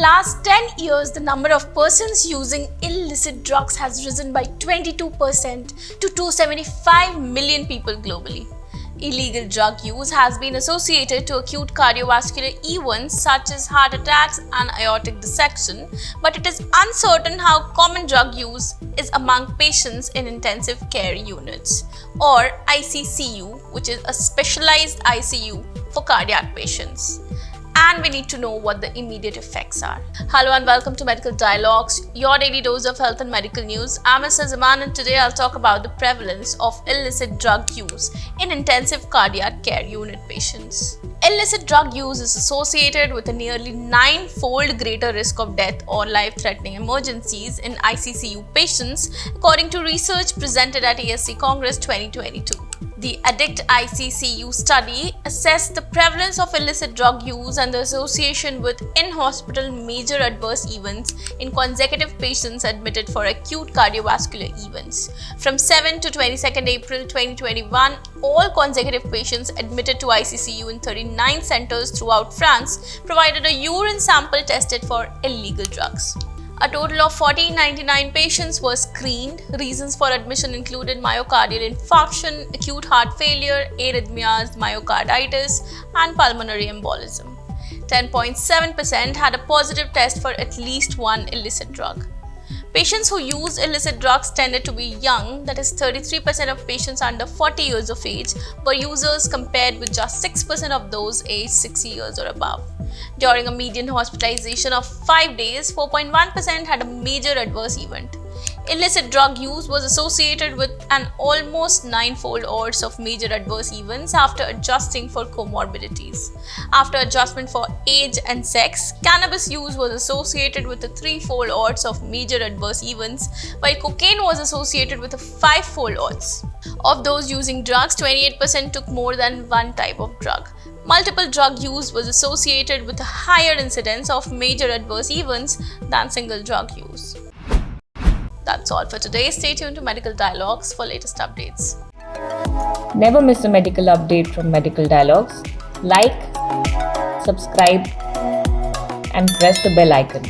last 10 years, the number of persons using illicit drugs has risen by 22% to 275 million people globally. Illegal drug use has been associated to acute cardiovascular events such as heart attacks and aortic dissection, but it is uncertain how common drug use is among patients in intensive care units, or ICCU, which is a specialized ICU for cardiac patients. And we need to know what the immediate effects are. Hello and welcome to Medical Dialogues, your daily dose of health and medical news. I'm Mr. Zaman, and today I'll talk about the prevalence of illicit drug use in intensive cardiac care unit patients. Illicit drug use is associated with a nearly 9-fold greater risk of death or life-threatening emergencies in ICCU patients, according to research presented at ESC Congress 2022. The ADDICT-ICCU study assessed the prevalence of illicit drug use and the association with in-hospital major adverse events in consecutive patients admitted for acute cardiovascular events. From 7 to 22nd April 2021, all consecutive patients admitted to ICCU in 39 centers throughout France provided a urine sample tested for illegal drugs. A total of 1,499 patients were screened. Reasons for admission included myocardial infarction, acute heart failure, arrhythmias, myocarditis, and pulmonary embolism. 10.7% had a positive test for at least one illicit drug. Patients who used illicit drugs tended to be young, that is 33% of patients under 40 years of age were users compared with just 6% of those aged 60 years or above. During a median hospitalization of 5 days, 4.1% had a major adverse event. Illicit drug use was associated with an almost 9-fold odds of major adverse events after adjusting for comorbidities. After adjustment for age and sex, cannabis use was associated with a 3-fold odds of major adverse events, while cocaine was associated with a 5-fold odds. Of those using drugs, 28% took more than one type of drug. Multiple drug use was associated with a higher incidence of major adverse events than single drug use. That's all for today. Stay tuned to Medical Dialogues for latest updates. Never miss a medical update from Medical Dialogues. Like, subscribe, and press the bell icon.